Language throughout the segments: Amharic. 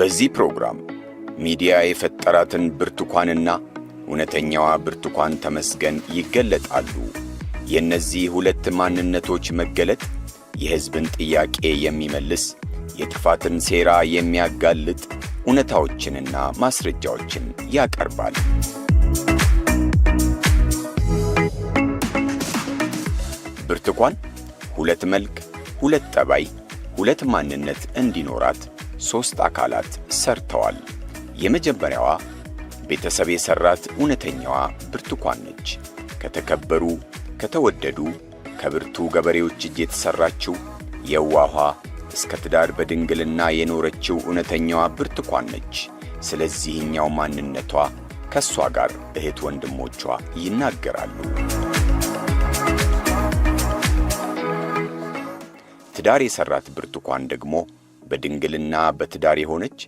በዚህ ፕሮግራም ሚዲያ የፈጠራትን ብርቱካንና እውነተኛዋ ብርቱካን ተመስገን ይገለጣሉ። የነዚህ ሁለት ማንነቶች መገለጥ የሕዝብን ጥያቄ የሚመልስ የጥፋትን ሴራ የሚያጋልጥ እውነታዎችንና ማስረጃዎችን ያቀርባል። ብርቱካን ሁለት መልክ፣ ሁለት ጠባይ፣ ሁለት ማንነት እንዲኖራት ሶስት አካላት ሰርተዋል። የመጀመሪያዋ ቤተሰብ የሰራት እውነተኛዋ ብርቱካን ነች። ከተከበሩ ከተወደዱ ከብርቱ ገበሬዎች እጅ የተሰራችው የዋሃ እስከ ትዳር በድንግልና የኖረችው እውነተኛዋ ብርቱካን ነች። ስለዚህኛው ማንነቷ ከሷ ጋር እህት ወንድሞቿ ይናገራሉ። ትዳር የሰራት ብርቱካን ደግሞ በድንግልና በትዳር የሆነች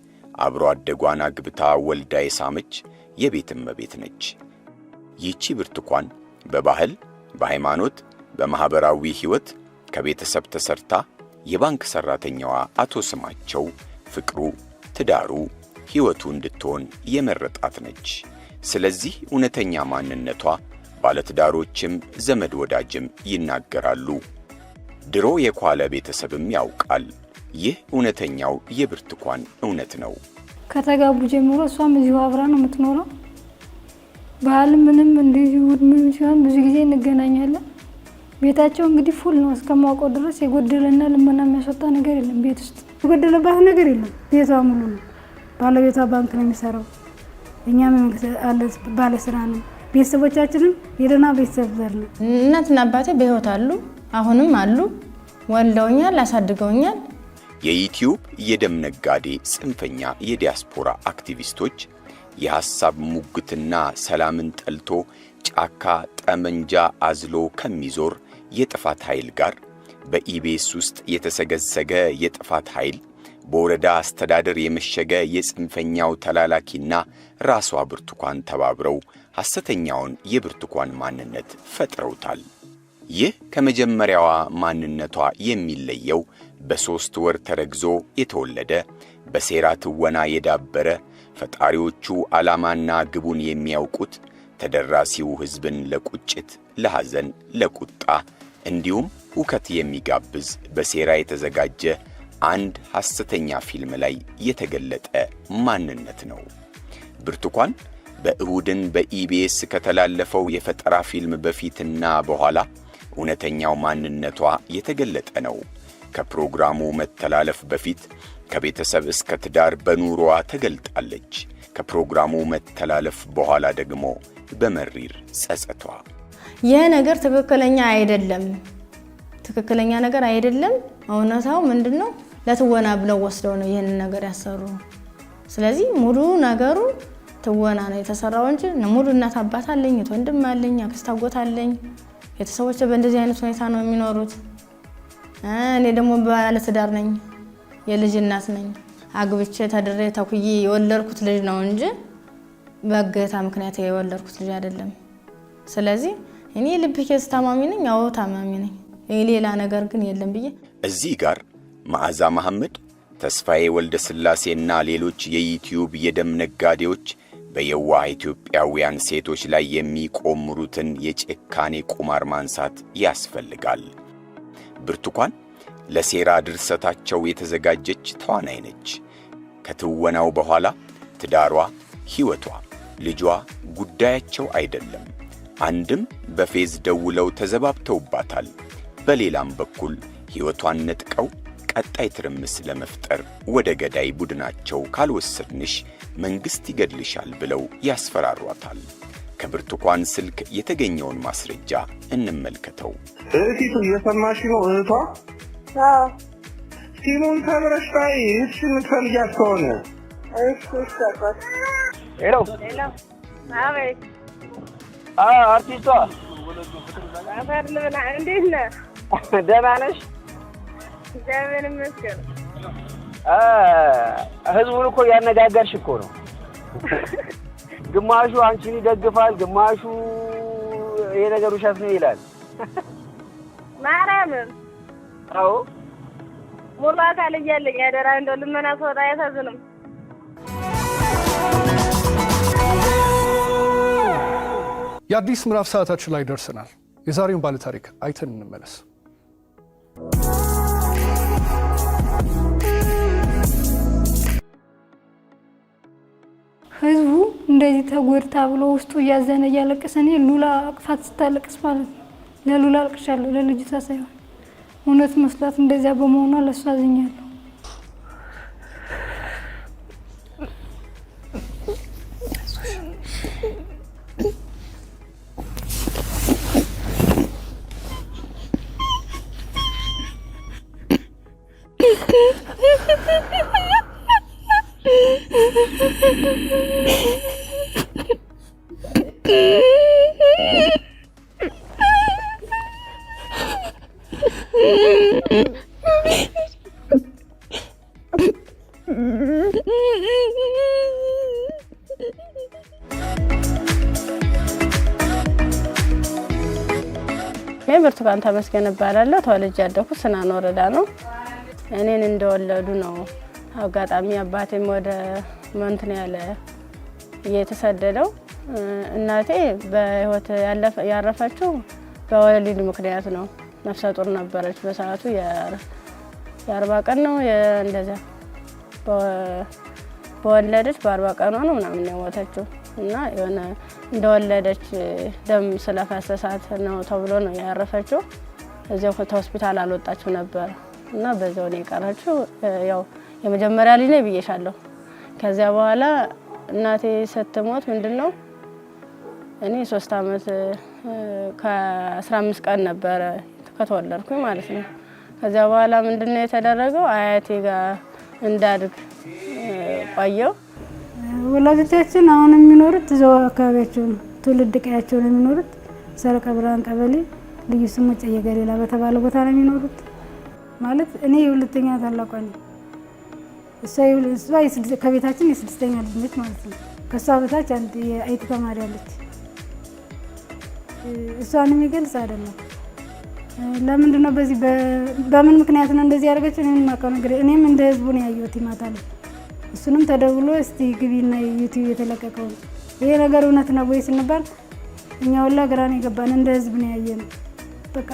አብሮ አደጓን አግብታ ወልዳ የሳመች የቤት እመቤት ነች። ይህቺ ብርቱካን በባህል፣ በሃይማኖት፣ በማህበራዊ ሕይወት ከቤተሰብ ተሰርታ የባንክ ሰራተኛዋ አቶ ስማቸው ፍቅሩ ትዳሩ ሕይወቱ እንድትሆን የመረጣት ነች። ስለዚህ እውነተኛ ማንነቷ ባለትዳሮችም ዘመድ ወዳጅም ይናገራሉ። ድሮ የኳለ ቤተሰብም ያውቃል። ይህ እውነተኛው የብርቱካን እውነት ነው። ከተጋቡ ጀምሮ እሷም እዚሁ አብራ ነው የምትኖረው። ባህል ምንም እንደዚህ ምን ሲሆን ብዙ ጊዜ እንገናኛለን። ቤታቸው እንግዲህ ፉል ነው እስከማውቀው ድረስ የጎደለና ልመና የሚያስወጣ ነገር የለም። ቤት ውስጥ የጎደለባት ነገር የለም። ቤቷ ሙሉ ነው። ባለቤቷ ባንክ ነው የሚሰራው። እኛም ባለስራ ነው። ቤተሰቦቻችንም የደህና ቤተሰብ ዘር ነው። እናትና አባቴ በህይወት አሉ፣ አሁንም አሉ። ወልደውኛል፣ አሳድገውኛል። የዩቲዩብ የደም ነጋዴ ጽንፈኛ የዲያስፖራ አክቲቪስቶች የሐሳብ ሙግትና ሰላምን ጠልቶ ጫካ ጠመንጃ አዝሎ ከሚዞር የጥፋት ኃይል ጋር በኢቢኤስ ውስጥ የተሰገሰገ የጥፋት ኃይል በወረዳ አስተዳደር የመሸገ የጽንፈኛው ተላላኪና ራሷ ብርቱካን ተባብረው ሐሰተኛውን የብርቱካን ማንነት ፈጥረውታል። ይህ ከመጀመሪያዋ ማንነቷ የሚለየው በ3 ወር ተረግዞ የተወለደ በሴራ ትወና የዳበረ ፈጣሪዎቹ ዓላማና ግቡን የሚያውቁት ተደራሲው ሕዝብን ለቁጭት፣ ለሐዘን፣ ለቁጣ እንዲሁም ሁከት የሚጋብዝ በሴራ የተዘጋጀ አንድ ሐሰተኛ ፊልም ላይ የተገለጠ ማንነት ነው። ብርቱካን በእሁድን በኢቢኤስ ከተላለፈው የፈጠራ ፊልም በፊትና በኋላ እውነተኛው ማንነቷ የተገለጠ ነው። ከፕሮግራሙ መተላለፍ በፊት ከቤተሰብ እስከ ትዳር በኑሮዋ ተገልጣለች። ከፕሮግራሙ መተላለፍ በኋላ ደግሞ በመሪር ጸጸቷ ይህ ነገር ትክክለኛ አይደለም፣ ትክክለኛ ነገር አይደለም። እውነታው ምንድነው? ለትወና ብለው ወስደው ነው ይሄን ነገር ያሰሩ። ስለዚህ ሙሉ ነገሩ ትወና ነው የተሰራው እንጂ ሙሉ እናት አባት አለኝ፣ ወንድም አለኝ፣ አክስት አጎት አለኝ። ቤተሰቦቼ በእንደዚህ አይነት ሁኔታ ነው የሚኖሩት። እኔ ደግሞ ባለ ትዳር ነኝ፣ የልጅ እናት ነኝ። አግብቼ ተድሬ ተኩዬ የወለድኩት ልጅ ነው እንጂ በእገታ ምክንያት የወለድኩት ልጅ አይደለም። ስለዚህ እኔ ልብ ኬዝ ታማሚ ነኝ፣ አዎ ታማሚ ነኝ። ሌላ ነገር ግን የለም ብዬ እዚህ ጋር መዓዛ መሐመድ፣ ተስፋዬ ወልደ ስላሴና ሌሎች የዩቲዩብ የደም ነጋዴዎች በየዋህ ኢትዮጵያውያን ሴቶች ላይ የሚቆምሩትን የጭካኔ ቁማር ማንሳት ያስፈልጋል። ብርቱካን ለሴራ ድርሰታቸው የተዘጋጀች ተዋናይ ነች። ከትወናው በኋላ ትዳሯ፣ ሕይወቷ፣ ልጇ ጉዳያቸው አይደለም። አንድም በፌዝ ደውለው ተዘባብተውባታል። በሌላም በኩል ሕይወቷን ነጥቀው ቀጣይ ትርምስ ለመፍጠር ወደ ገዳይ ቡድናቸው ካልወሰድንሽ መንግሥት ይገድልሻል ብለው ያስፈራሯታል። ከብርቱካን ስልክ የተገኘውን ማስረጃ እንመልከተው። እህቲቱ እየሰማሽ ነው? እህቷ ሲሙን ተብረሽ ታይ እሺ፣ የምትፈልጊያት ከሆነ እሺ። ሄሎ አቤት። አርቲስቷ አፈርልብና እንዴት ነህ? ደህና ነሽ? እግዚአብሔር ይመስገን። ህዝቡን እኮ ያነጋገርሽ እኮ ነው። ግማሹ አንቺን ይደግፋል፣ ግማሹ ይሄ ነገር ውሸት ነው ይላል። ማርያምን አዎ ሙሉ አካል እያለኝ ያደራ እንደው ልመና ሰውታ አያሳዝንም። የአዲስ ምዕራፍ ሰዓታችን ላይ ደርሰናል። የዛሬውን ባለ ታሪክ አይተን እንመለስ። ህዝቡ እንደዚህ ተጎድታ ብሎ ውስጡ እያዘነ እያለቀሰ እኔ ሉላ አቅፋት ስታለቅስ ማለት ነው ለሉላ አልቅሻለሁ፣ ለልጅቷ ሳይሆን እውነት መስሏት እንደዚያ በመሆኗ ለእሷ አዝኛለሁ። ብርቱካን ተመስገን እባላለሁ። ተወልጄ ያደኩት ስናን ወረዳ ነው። እኔን እንደወለዱ ነው አጋጣሚ አባቴም ወደ መንትን ያለ እየተሰደደው። እናቴ በህይወት ያረፈችው በወሊድ ምክንያት ነው። ነፍሰ ጡር ነበረች በሰዓቱ የ40 ቀን ነው እንደዛ በወለደች በ40 ቀኗ ነው ምናምን የሞተችው እና የሆነ እንደወለደች ደም ስለፈሰሳት ነው ተብሎ ነው ያረፈችው። እዚያው ሆስፒታል አልወጣችው ነበር እና በዛው ነው የቀረችው። ያው የመጀመሪያ ልጅ ነኝ ብዬሻለሁ። ከዚያ በኋላ እናቴ ስትሞት ምንድነው እኔ 3 አመት ከ15 ቀን ነበር ከተወለድኩኝ ማለት ነው። ከዚያ በኋላ ምንድነው የተደረገው አያቴ ጋር እንዳድግ ቆየው። ወላጆቻችን አሁን የሚኖሩት እዛው አካባቢያቸው ነው፣ ትውልድ ቀያቸው ነው የሚኖሩት። ሰረቀ ብርሃን ቀበሌ ልዩ ስሙ ጨየ ገሊላ በተባለ ቦታ ነው የሚኖሩት። ማለት እኔ የሁለተኛ ታላቋ ነኝ። እሷ ከቤታችን የ6ኛ ልጅ ነች ማለት ነው። ከሷ በታች አንድ የአይቲ ተማሪ አለች። እሷን የሚገልጽ አይደለም። ለምንድን ነው በምን ምክንያት ነው እንደዚህ ያደረገችው? እኔም ማውቀው ነገር እኔም እንደ ህዝቡ ነው ያየሁት ይማታል። እሱንም ተደውሎ እስቲ ግቢና ዩቲዩብ የተለቀቀው ይሄ ነገር እውነት ነው ወይ ስንባል እኛ ሁላ ግራን የገባን እንደ ህዝብ ነው ያየነው። በቃ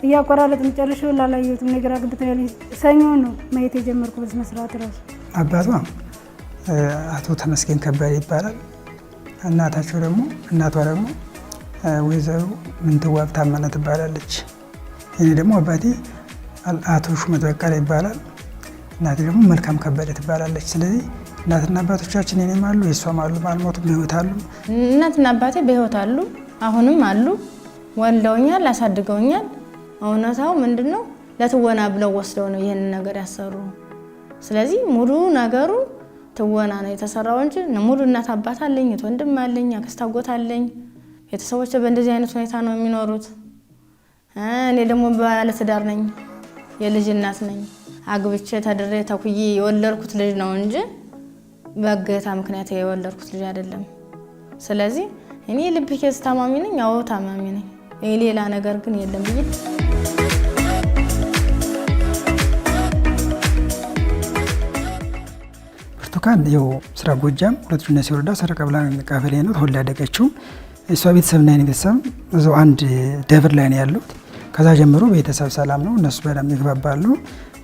እያቆራረጥን ጨርሼው ላላየሁትም ነገር አግብተናል። ሰኞ ነው ማየት የጀመርኩት በስነ ስርዓት ራሱ። አባቷ አቶ ተመስገን ከበደ ይባላል። እናቷ ደግሞ ወይዘሮ ምንትዋብ ታመነ ትባላለች። እኔ ደግሞ አባቴ አቶ ሹመት በቀለ ይባላል። እናቴ ደግሞ መልካም ከበደ ትባላለች። ስለዚህ እናትና አባቶቻችን እኔም አሉ የሷም አሉ ማልሞቱም በህይወት አሉ። እናትና አባቴ በህይወት አሉ፣ አሁንም አሉ። ወልደውኛል፣ አሳድገውኛል። እውነታው ምንድነው ለትወና ብለው ወስደው ነው ይሄን ነገር ያሰሩ። ስለዚህ ሙሉ ነገሩ ትወና ነው የተሰራው እንጂ ሙሉ እናት አባት አለኝ፣ ወንድም አለኝ፣ አክስት አጎት አለኝ። ቤተሰቦቼ በእንደዚህ አይነት ሁኔታ ነው የሚኖሩት። እኔ ደግሞ ባለ ትዳር ነኝ፣ የልጅ እናት ነኝ። አግብቼ ተድሬ ተኩዬ የወለድኩት ልጅ ነው እንጂ በእገታ ምክንያት የወለድኩት ልጅ አይደለም። ስለዚህ እኔ ልብ ኬዝ ታማሚ ነኝ፣ አዎ ታማሚ ነኝ። ሌላ ነገር ግን የለም ብዬ ብርቱካን ያው ስራ ጎጃም ሁለቱና ሲወረዳ ሰረቀ ብርሃን ቀበሌ ነው ተወልዳ ያደገችው። እሷ ቤተሰብና የኔ ቤተሰብ እዛው አንድ ደብር ላይ ነው ያሉት። ከዛ ጀምሮ ቤተሰብ ሰላም ነው፣ እነሱ በደንብ ይግባባሉ።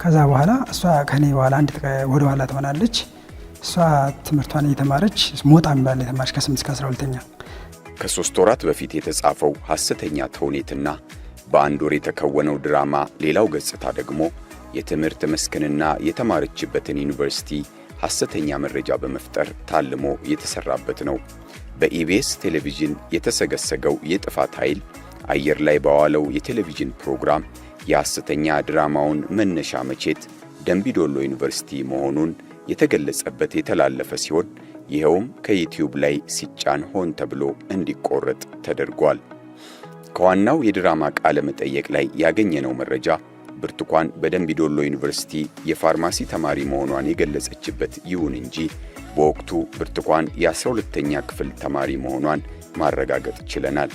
ከዛ በኋላ እሷ ከኔ በኋላ አንድ ወደ ኋላ ትሆናለች። እሷ ትምህርቷን እየተማረች ሞጣ የሚባል የተማረች ከ8 እስከ 12ኛ። ከ3 ወራት በፊት የተጻፈው ሐሰተኛ ተውኔትና በአንድ ወር የተከወነው ድራማ ሌላው ገጽታ ደግሞ የትምህርት መስክንና የተማረችበትን ዩኒቨርሲቲ ሐሰተኛ መረጃ በመፍጠር ታልሞ የተሰራበት ነው። በኢቢኤስ ቴሌቪዥን የተሰገሰገው የጥፋት ኃይል አየር ላይ በዋለው የቴሌቪዥን ፕሮግራም የሐሰተኛ ድራማውን መነሻ መቼት ደምቢዶሎ ዩኒቨርሲቲ መሆኑን የተገለጸበት የተላለፈ ሲሆን ይኸውም ከዩቲዩብ ላይ ሲጫን ሆን ተብሎ እንዲቆረጥ ተደርጓል። ከዋናው የድራማ ቃለ መጠየቅ ላይ ያገኘነው መረጃ ብርቱካን በደምቢዶሎ ዩኒቨርሲቲ የፋርማሲ ተማሪ መሆኗን የገለጸችበት ይሁን እንጂ በወቅቱ ብርቱካን የ12ኛ ክፍል ተማሪ መሆኗን ማረጋገጥ ችለናል።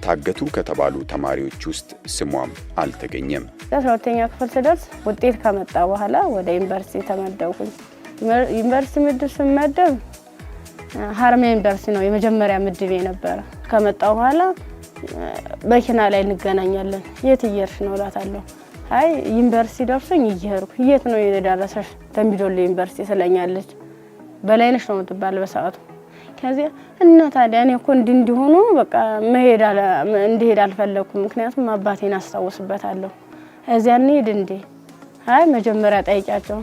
ታገቱ ከተባሉ ተማሪዎች ውስጥ ስሟም አልተገኘም። 12ኛ ክፍል ስደርስ ውጤት ከመጣ በኋላ ወደ ዩኒቨርሲቲ ተመደብኩኝ። ዩኒቨርሲቲ ምድብ ስመደብ ሀረማያ ዩኒቨርሲቲ ነው የመጀመሪያ ምድቤ ነበር። ከመጣው በኋላ መኪና ላይ እንገናኛለን። የት እየሄድሽ ነው እላታለሁ። አይ ዩኒቨርሲቲ ደርሶኝ እየሄድኩ። የት ነው የደረሰሽ? ደምቢዶሎ ዩኒቨርሲቲ ስለኛለች። በላይነሽ ነው የምትባል በሰዓቱ። ከዚያ እና ታዲያ እኔ እኮ እንዲሆኑ በቃ እንዲሄድ አልፈለኩም፣ ምክንያቱም አባቴን አስታውስበታለሁ። እዚያ እንሂድ እንዴ? አይ መጀመሪያ ጠይቂያቸው።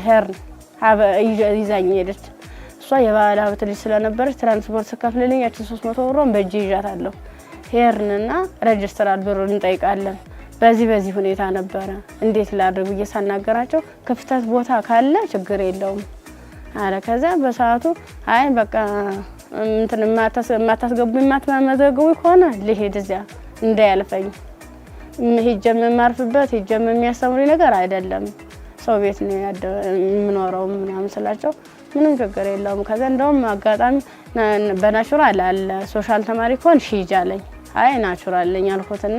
ሄርን ይዛኝ ሄደች። እሷ የባለ ሀብት ልጅ ስለነበረች ትራንስፖርት ስከፍልልኝ ያችን 300 ብሯን በእጄ ይዣታለሁ። ሄርንና ሬጅስትራል ብሩን እንጠይቃለን። በዚህ ሁኔታ ነበረ እንዴት ላድርግ ብዬ ሳናገራቸው ክፍተት ቦታ ካለ ችግር የለውም አለ። ከዛ በሰዓቱ አይ በቃ እንትን ማታስገቡ ማትመዘገቡ ከሆነ ልሄድ እዚያ እንዳያልፈኝ ሄጀም ማርፍበት ሄጀም የሚያስተምሩ ነገር አይደለም፣ ሰው ቤት ነው የምኖረው ምናምን ስላቸው ምንም ችግር የለውም። ከዛ እንደውም አጋጣሚ በናቹራል አለ ሶሻል ተማሪ ኮን ሂጅ አለኝ። አይ ናቹራል ለኝ አልኩትና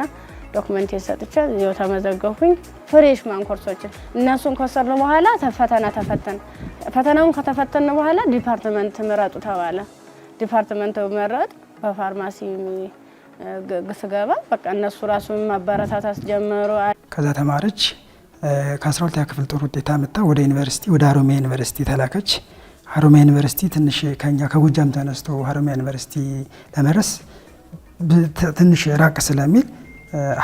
ዶክመንት ሰጥቼ ይኸው ተመዘገብኩኝ። ፍሬሽማን ኮርሶችን እነሱን ከወሰድን በኋላ ፈተናውን ከተፈተነ በኋላ ዲፓርትመንት ምረጡ ተባለ። ዲፓርትመንት መረጥ። በፋርማሲ ስገባ በቃ እነሱ ራሱ ማበረታታት ጀመሩ። ከዛ ተማረች። ከ12ኛ ክፍል ጥሩ ውጤት አመጣ። ወደ ዩኒቨርሲቲ ወደ ሀረማያ ዩኒቨርሲቲ ተላከች። ሀረማያ ዩኒቨርሲቲ ትንሽ ከኛ ከጎጃም ተነስቶ ሀረማያ ዩኒቨርሲቲ ለመድረስ ትንሽ ራቅ ስለሚል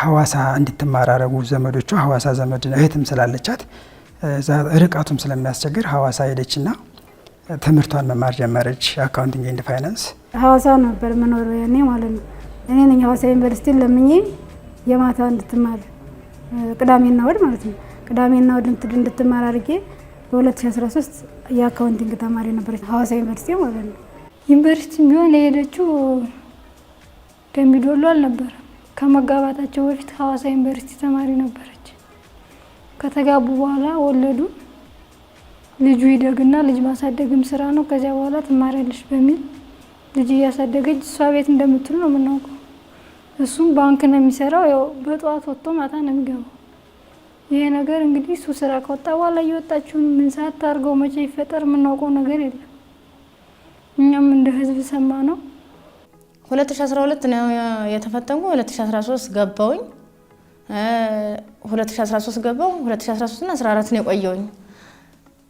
ሐዋሳ እንድትማር አረጉ ዘመዶቿ። ሐዋሳ ዘመድ እህትም ስላለቻት ርቀቱም ስለሚያስቸግር ሐዋሳ ሄደችና ትምህርቷን መማር ጀመረች። አካውንቲንግ ኤንድ ፋይናንስ ሐዋሳ ነበር መኖሪያ ያኔ ማለት ነው። እኔ ነኝ ሐዋሳ ዩኒቨርሲቲ ለምኜ የማታ እንድትማር ቅዳሜና እሑድ ማለት ነው። ቅዳሜና እሑድ እንድትማር አድርጌ በ2013 የአካውንቲንግ ተማሪ ነበረች ሐዋሳ ዩኒቨርሲቲ ማለት ነው። ዩኒቨርሲቲ ቢሆን የሄደችው ደምቢዶሎ አልነበረም። ከመጋባታቸው በፊት ሐዋሳ ዩኒቨርሲቲ ተማሪ ነበረች። ከተጋቡ በኋላ ወለዱ። ልጁ ይደግና ልጅ ማሳደግም ስራ ነው። ከዚያ በኋላ ትማሪያለሽ በሚል ልጅ እያሳደገች እሷ ቤት እንደምትል ነው የምናውቀው። እሱም ባንክ ነው የሚሰራው። ያው በጠዋት ወጥቶ ማታ ነው የሚገባው። ይሄ ነገር እንግዲህ እሱ ስራ ከወጣ በኋላ እየወጣችውን ምን ሰዓት ታርገው መቼ ይፈጠር የምናውቀው ነገር የለም። እኛም እንደ ህዝብ ሰማ ነው። 2012 ነው የተፈተንኩ። 2013 ገባውኝ። 2013 ገባው። 2013 እና 14 ነው የቆየውኝ።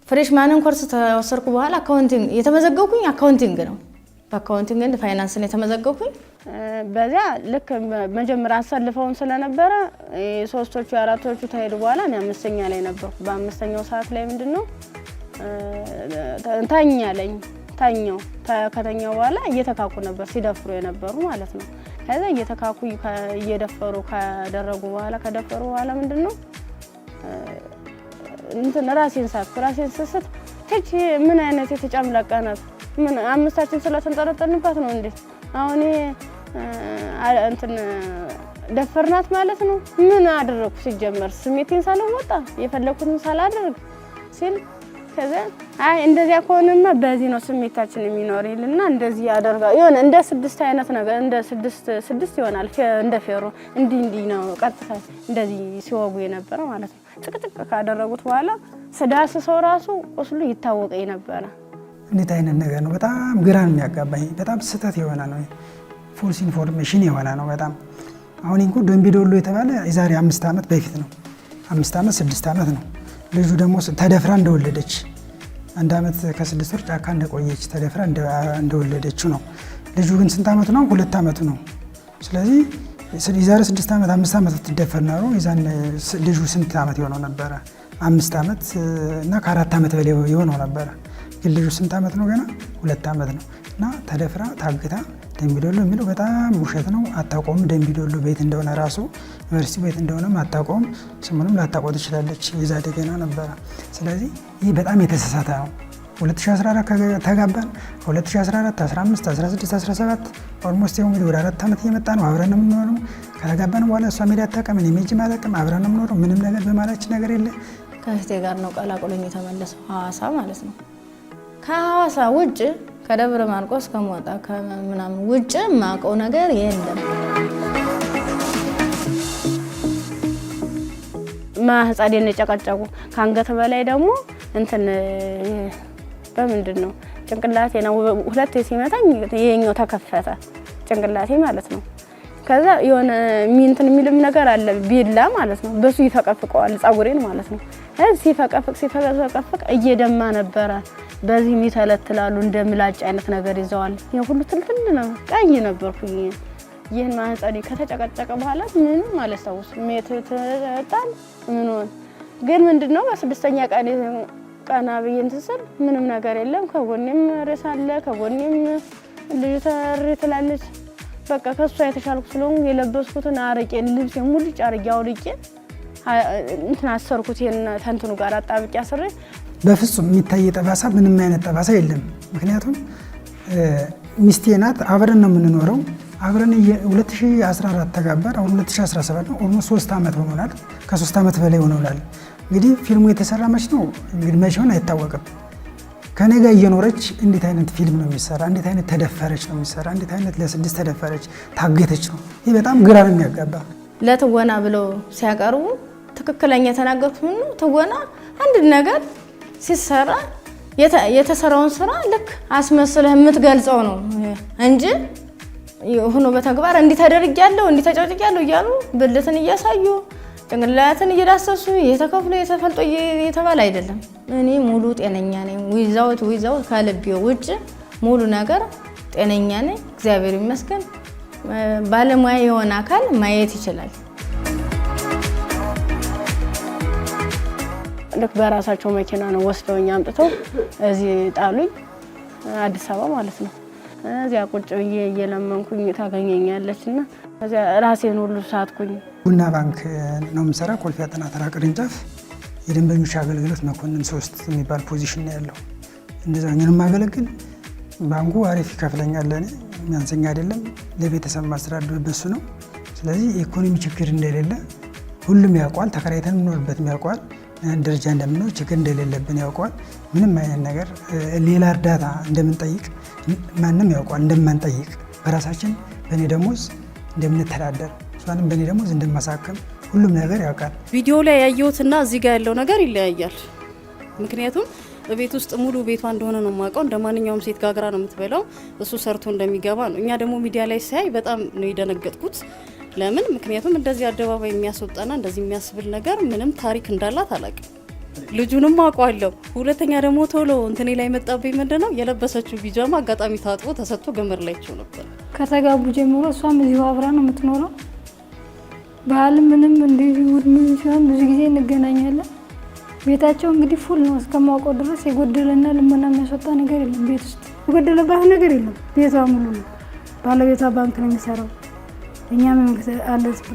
ፍሬሽማንን ኮርስ ተወሰርኩ በኋላ አካውንቲንግ የተመዘገብኩኝ አካውንቲንግ ነው። በአካውንቲንግ ኤንድ ፋይናንስ ነው የተመዘገብኩኝ። በዚያ ልክ መጀመሪያ አሰልፈውን ስለነበረ ሶስቶቹ አራቶቹ ተሄዱ በኋላ እኔ አምስተኛ ላይ ነበርኩ። በአምስተኛው ሰዓት ላይ ምንድነው ታኛለኝ ታኛው ከተኛው በኋላ እየተካኩ ነበር ሲደፍሩ የነበሩ ማለት ነው። ከዛ እየተካኩ እየደፈሩ ከደረጉ በኋላ ከደፈሩ በኋላ ምንድነው እንትን ራሴን ስስት ትች ምን አይነት የተጨምለቀናት ምን አምስታችን ስለተንጠረጠንባት ነው እንዴ አሁን እንትን ደፈርናት ማለት ነው። ምን አደረኩ ሲጀመር ስሜቴን ሳልወጣ የፈለኩትን ሳላደርግ ሲል ከዛ አይ እንደዚያ ከሆነማ በዚህ ነው ስሜታችን የሚኖር ይልና እንደዚህ ያደርጋ ይሆነ እንደ ስድስት አይነት ነገር እንደ ስድስት ይሆናል እንደ ፌሮ እንዲህ ነው ቀጥታ እንደዚህ ሲወጉ የነበረ ማለት ነው። ጥቅጥቅ ካደረጉት በኋላ ስዳስ ሰው ራሱ ቁስሉ ይታወቀኝ ነበረ። እንዴት አይነት ነገር ነው? በጣም ግራን የሚያጋባኝ በጣም ስህተት የሆነ ነው። ፎልስ ኢንፎርሜሽን የሆነ ነው በጣም። አሁን እንኳ ደምቢዶሎ የተባለ የዛሬ 5 ዓመት በፊት ነው። 5 ዓመት 6 ዓመት ነው። ልጁ ደግሞ ተደፍራ እንደወለደች 1 ዓመት ከ6 ወር ጫካ እንደቆየች ተደፍራ እንደወለደችው ነው። ልጁ ግን ስንት ዓመቱ ነው? 2 ዓመቱ ነው። ስለዚህ የዛሬ 6 ዓመት 5 ዓመት ትደፈር ነው። የዛን ልጁ ስንት ዓመት የሆነው ነበረ? 5 ዓመት እና ከ4 ዓመት በላይ የሆነው ነበረ። ግን ልጁ ስንት ዓመት ነው? ገና 2 ዓመት ነው። እና ተደፍራ ታግታ ደምቢዶሎ የሚለው በጣም ውሸት ነው። አታውቀውም። ደምቢዶሎ ቤት እንደሆነ ራሱ ዩኒቨርሲቲ ቤት እንደሆነም አታውቀውም። ስሙንም ላታውቀው ትችላለች። የዛ ደገና ነበረ። ስለዚህ ይህ በጣም የተሳሳተ ነው። 2014 ተጋባን። 2014 15 16 17 ኦልሞስት ይኸው እንግዲህ ወደ 4 ዓመት እየመጣ ነው። አብረን ነው የምንኖረው። ከተጋባን በኋላ እሷ ሜዳ አታውቅም፣ እኔ ሜጅም አላውቅም። አብረን ነው የምንኖረው። ምንም ነገር በማላችን ነገር የለ። ከእህቴ ጋር ነው ቀላቅሎኝ የተመለሰው ሐዋሳ ማለት ነው። ከሐዋሳ ውጭ ከደብረ ማርቆስ ከሞጣ ከምናምን ውጭ ማውቀው ነገር የለም። ማህፀዴን ጨቀጨቁ። ከአንገት በላይ ደግሞ እንትን በምንድን ነው ጭንቅላቴ ነው ሁለቴ ሲመታኝ የኛው ተከፈተ ጭንቅላቴ ማለት ነው። ከዛ የሆነ ሚንትን የሚልም ነገር አለ ቢላ ማለት ነው። በሱ ይፈቀፍቀዋል ጻጉሬን ማለት ነው። ሲፈቀፍቅ እየደማ ነበረ። በዚህ ሚተለትላሉ እንደምላጭ አይነት ነገር ይዘዋል። የሁሉ ትልትል ነው። ቀይ ነበርኩኝ። ይሄን ማህፀኔ ከተጨቀጨቀ በኋላ ምንም አላስታውስም። ሜትታል ምን ሆነ ግን ምንድነው በስድስተኛ ቀና ብዬን ተሰል ምንም ነገር የለም። ከጎኔም ረሳለ ከጎኔም ልጅ ተርትላለች። በቃ ከሷ የተሻልኩ ስለሆነ የለበስኩትን አረቄን ልብስ ሙሉ ጫርጌ አውልቄ እንትን አሰርኩት። ይሄን ተንትኑ ጋር አጣብቄ አስሬ በፍጹም የሚታይ ጠባሳ ምንም አይነት ጠባሳ የለም። ምክንያቱም ሚስቴ ናት፣ አብረን ነው የምንኖረው። አብረን 2014 ተጋባን። አሁን 2017 ነው። ኦልሞስት 3 ዓመት ሆኖናል። ከ3 ዓመት በላይ ሆኖናል። እንግዲህ ፊልሙ የተሰራ መች ነው እንግዲህ መች ሆነ አይታወቅም። ከኔ ጋር እየኖረች እንዴት አይነት ፊልም ነው የሚሰራ? እንዴት አይነት ተደፈረች ነው የሚሰራ? እንዴት አይነት ለ6 ተደፈረች ታገተች ነው? ይህ በጣም ግራ ነው የሚያጋባ። ለትወና ብለው ሲያቀርቡ ትክክለኛ የተናገሩት ምን ነው? ትወና አንድ ነገር ሲሰራ የተሰራውን ስራ ልክ አስመስለህ የምትገልጸው ነው እንጂ ሆኖ በተግባር እንዲህ ተደርጊያለሁ እንዲህ ተጨጭቂያለሁ እያሉ ብልትን እያሳዩ ጭንቅላትን እየዳሰሱ የተከፍሎ የተፈልጦ የተባለ አይደለም። እኔ ሙሉ ጤነኛ ነኝ። ዊዛውት ከልቤ ውጭ ሙሉ ነገር ጤነኛ ነኝ። እግዚአብሔር ይመስገን። ባለሙያ የሆነ አካል ማየት ይችላል። ልክ በራሳቸው መኪና ነው ወስደውኝ አምጥተው እዚህ ጣሉኝ፣ አዲስ አበባ ማለት ነው። እዚያ ቁጭ ብዬ እየለመንኩኝ ታገኘኛለችና እዚያ ራሴን ሁሉ ሳትኩኝ። ቡና ባንክ ነው የምሰራ፣ ኮልፌ አጠና ተራ ቅርንጫፍ የደንበኞች አገልግሎት መኮንን 3 የሚባል ፖዚሽን ነው ያለው። እንደዛ ነው የማገለግል። ባንኩ አሪፍ ይከፍለኛል፣ ለኔ የሚያንሰኝ አይደለም። ለቤተሰብ ማስተዳደር በሱ ነው። ስለዚህ የኢኮኖሚ ችግር እንደሌለ ሁሉም ያውቋል። ተከራይተን የምኖርበትም ያውቋል። ደረጃ እንደምንኖር ችግር እንደሌለብን ያውቋል። ምንም አይነት ነገር ሌላ እርዳታ እንደምንጠይቅ ማንም ያውቋል። እንደማንጠይቅ በራሳችን በእኔ ደሞዝ እንደምንተዳደር እሷንም በእኔ ደሞዝ እንደማሳከም ሁሉም ነገር ያውቃል። ቪዲዮ ላይ ያየሁትና እዚህ ጋር ያለው ነገር ይለያያል። ምክንያቱም በቤት ውስጥ ሙሉ ቤቷ እንደሆነ ነው የማውቀው። እንደ ማንኛውም ሴት ጋግራ ነው የምትበላው። እሱ ሰርቶ እንደሚገባ ነው። እኛ ደግሞ ሚዲያ ላይ ሳይ በጣም ነው የደነገጥኩት። ለምን? ምክንያቱም እንደዚህ አደባባይ የሚያስወጣና እንደዚህ የሚያስብል ነገር ምንም ታሪክ እንዳላት አላውቅም። ልጁንም አውቀዋለሁ። ሁለተኛ ደግሞ ቶሎ እንትኔ ላይ መጣብኝ። ምንድነው የለበሰችው ቢጃማ አጋጣሚ ታጥቦ ተሰጥቶ ገመድ ላይቸው ነበር። ከተጋቡ ጀምሮ እሷም እዚሁ አብራ ነው የምትኖረው። ባህል ምንም እንደዚህ ምን ሲሆን ብዙ ጊዜ እንገናኛለን። ቤታቸው እንግዲህ ፉል ነው እስከማውቀው ድረስ የጎደለና ልመና የሚያስወጣ ነገር የለም። ቤት ውስጥ የጎደለባት ነገር የለም። ቤቷ ሙሉ ነው። ባለቤቷ ባንክ ነው የሚሰራው። እኛም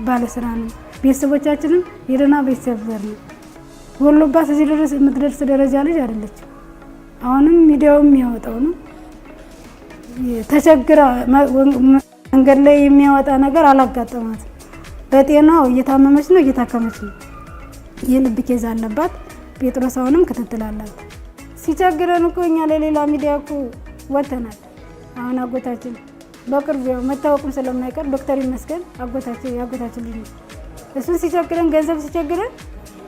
ባለስራ ነው። ቤተሰቦቻችንም የደህና ቤተሰብ ዘር ነው። ወሎባት እዚህ ድረስ የምትደርስ ደረጃ ልጅ አይደለችም። አሁንም ሚዲያው የሚያወጣው ነው። ተቸግራ መንገድ ላይ የሚያወጣ ነገር አላጋጠማትም። በጤናው እየታመመች ነው፣ እየታከመች ነው። የልብ ኬዝ አለባት። ጴጥሮስ አሁንም ክትትል አላት። ሲቸግረን እኮ እኛ ለሌላ ሚዲያ እኮ ወጥተናል። አሁን አጎታችን በቅርቡ ያው መታወቁም ስለማይቀር ዶክተር ይመስገን አጎታችን ልጅ ነው። እሱን ሲቸግረን ገንዘብ ሲቸግረን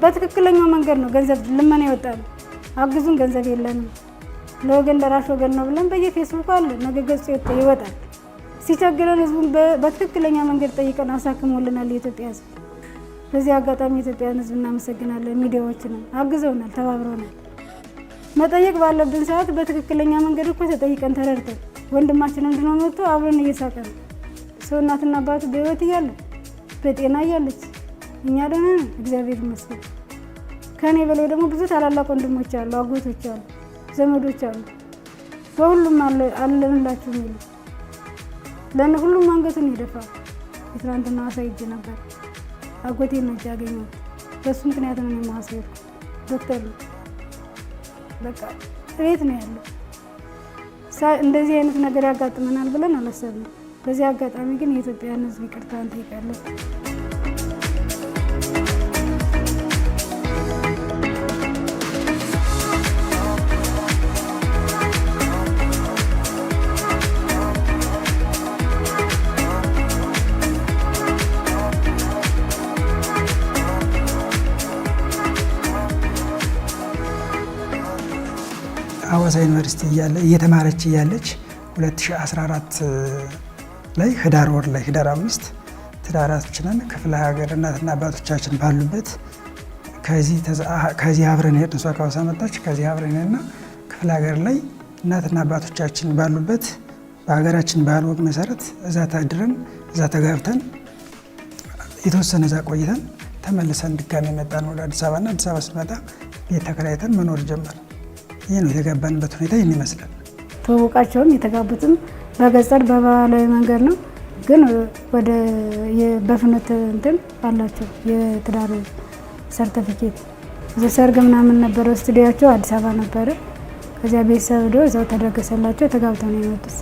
በትክክለኛው መንገድ ነው ገንዘብ ልመና ይወጣል። አግዙን ገንዘብ የለንም ለወገን ለራሽ ወገን ነው ብለን በየፌስቡክ አለ ነገ ገጽ ይወጣል። ሲቸግረን ህዝቡን በትክክለኛ መንገድ ጠይቀን አሳክሞልናል የኢትዮጵያ ህዝብ። በዚህ አጋጣሚ የኢትዮጵያን ህዝብ እናመሰግናለን። ሚዲያዎችንም አግዘውናል፣ ተባብረውናል። መጠየቅ ባለብን ሰዓት በትክክለኛ መንገድ እኮ ተጠይቀን ተረድተን ወንድማችን እንድንሆን ወጥቶ አብረን እየሳቀ ነው። ሰው እናትና አባቱ በህይወት እያለ በጤና እያለች እኛ ደህና ነን፣ እግዚአብሔር ይመስገን። ከኔ በላይ ደግሞ ብዙ ታላላቅ ወንድሞች አሉ፣ አጎቶች አሉ፣ ዘመዶች አሉ። በሁሉም አለንላችሁ የሚሉ ለእነ ሁሉም አንገቱን ይደፋል። የትናንትና አሳይጄ ነበር አጎቴ ነው ያገኘሁት። በሱ ምክንያት ነው የማስየው ዶክተር ነው በቃ ቤት ነው ያለው። እንደዚህ አይነት ነገር ያጋጥመናል ብለን አላሰብንም። በዚህ አጋጣሚ ግን የኢትዮጵያን ህዝብ ይቅርታ እንጠይቃለን። ሐዋሳ ዩኒቨርሲቲ እየተማረች እያለች 2014 ላይ ህዳር ወር ላይ ህዳር 5 ትዳራችንን ክፍለ ሀገር እናትና አባቶቻችን ባሉበት ከዚህ አብረን ሄድን። እሷ ከሐዋሳ መጣች። ከዚህ አብረን ሄድና ክፍለ ሀገር ላይ እናትና አባቶቻችን ባሉበት በሀገራችን ባህል ወግ መሰረት እዛ ታድረን እዛ ተጋብተን የተወሰነ እዛ ቆይተን ተመልሰን ድጋሚ መጣን ወደ አዲስ አበባና አዲስ አበባ ስንመጣ ቤት ተከራይተን መኖር ጀመር። ይህ ነው የተጋባንበት ሁኔታ ይህን ይመስላል። ተዋውቃቸውም የተጋቡትም በገጠር በባህላዊ መንገድ ነው። ግን ወደ በፍኖት እንትን አላቸው የትዳር ሰርተፊኬት ሰርግ ምናምን ነበረ። ስቱዲያቸው አዲስ አበባ ነበረ። ከዚያ ቤተሰብ ዶ እዛው ተደረገሰላቸው ተጋብተው ነው የመጡት።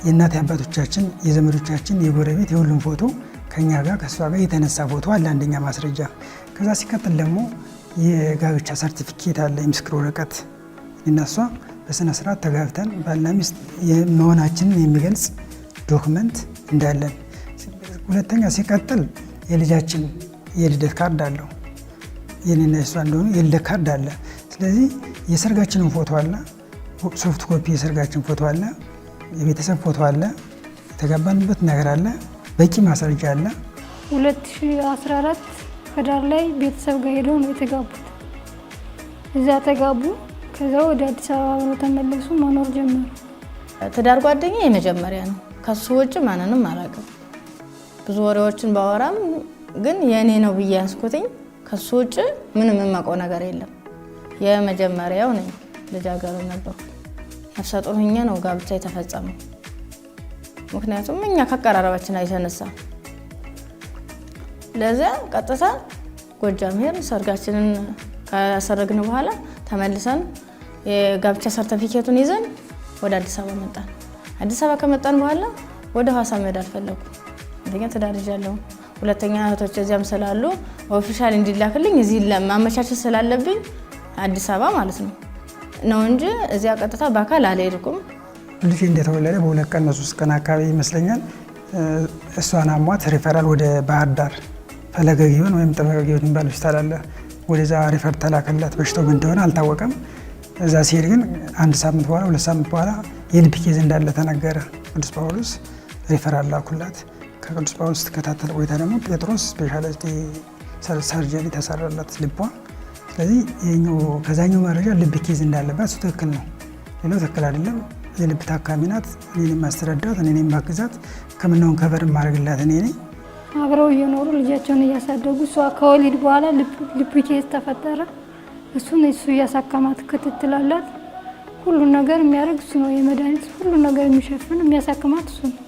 የእናት አባቶቻችን የዘመዶቻችን የጎረቤት የሁሉም ፎቶ ከኛ ጋር ከእሷ ጋር የተነሳ ፎቶ አለ፣ አንደኛ ማስረጃ። ከዛ ሲቀጥል ደግሞ የጋብቻ ሰርቲፊኬት አለ፣ የምስክር ወረቀት። እነሷ በስነ ስርዓት ተጋብተን ባልና ሚስት መሆናችንን የሚገልጽ ዶክመንት እንዳለን። ሁለተኛ ሲቀጥል የልጃችን የልደት ካርድ አለው፣ የኔና የሷ እንደሆኑ የልደት ካርድ አለ። ስለዚህ የሰርጋችንን ፎቶ አለ፣ ሶፍት ኮፒ የሰርጋችን ፎቶ አለ፣ የቤተሰብ ፎቶ አለ፣ የተጋባንበት ነገር አለ፣ በቂ ማስረጃ አለ። 2014 ህዳር ላይ ቤተሰብ ጋር ሄደው ነው የተጋቡት። እዛ ተጋቡ። ከዛ ወደ አዲስ አበባ ነው ተመለሱ፣ መኖር ጀመሩ። ትዳር ጓደኛ የመጀመሪያ ነው። ከሱ ውጭ ማንንም አላውቅም። ብዙ ወሬዎችን ባወራም ግን የኔ ነው ብዬ ያስኩትኝ ከሱ ውጭ ምንም የማውቀው ነገር የለም። የመጀመሪያው ነኝ። ልጃገረድ ነበርኩ። ነፍሰ ጡር ሆኜ ነው ጋብቻ የተፈጸመው። ምክንያቱም እኛ ከአቀራረባችን አይተነሳ ለዛ ቀጥታ ጎጃም ሄድን። ሰርጋችንን ካሰረግን በኋላ ተመልሰን የጋብቻ ሰርተፊኬቱን ይዘን ወደ አዲስ አበባ መጣን። አዲስ አበባ ከመጣን በኋላ ወደ ሐዋሳ መሄድ አልፈለኩም። አንደኛ ትዳር ይዣለሁ፣ ሁለተኛ እህቶች እዚያም ስላሉ ኦፊሻል እንዲላክልኝ እዚህ ለማመቻቸት ስላለብኝ አዲስ አበባ ማለት ነው እንጂ እዚያ ቀጥታ በአካል አልሄድኩም። ልጅ እንደተወለደ በሁለት ቀን በሶስት ቀን አካባቢ ይመስለኛል እሷን አሟት ሪፈራል ወደ ባህር ዳር ፈለገ ጊዮን ወይም ጥበበ ጊዮን የሚባል ሆስፒታል አለ። ወደዛ ሪፈር ተላከላት። በሽታው ምን እንደሆነ አልታወቀም። እዛ ሲሄድ ግን አንድ ሳምንት በኋላ 2 ሳምንት በኋላ የልብ ኬዝ እንዳለ ተነገረ። ቅዱስ ጳውሎስ ሪፈራል ላኩላት። ከቅዱስ ጳውሎስ ተከታተለ ቆይታ ደግሞ ጴጥሮስ ስፔሻሊቲ ሰርጀሪ ተሰራላት ልቧ። ስለዚህ ከዛኛው መረጃ ልብ ኬዝ እንዳለባት እሱ ትክክል ነው፣ ሌላው ትክክል አይደለም። የልብ ታካሚ ናት። እኔን ማስተዳዳት እኔን ማግዛት ከምናውን ከበር ማድረግላት እኔ ነኝ። አብረው እየኖሩ ልጃቸውን እያሳደጉ እሷ ከወሊድ በኋላ ልብ ኬዝ ተፈጠረ። እሱን እሱ እያሳከማት ክትትላላት። ሁሉን ነገር የሚያደርግ እሱ ነው። የመድኃኒት ሁሉን ነገር የሚሸፍን የሚያሳክማት እሱ ነው።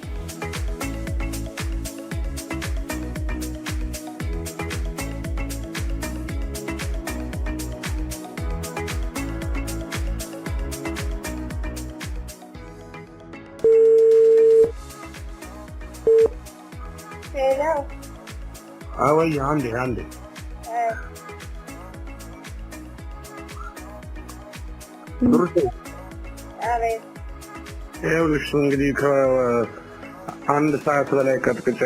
አወይ አንዴ ብሩክ ይኸውልሽ እንግዲህ ከአንድ ሰዓት በላይ ቀጥቅጬ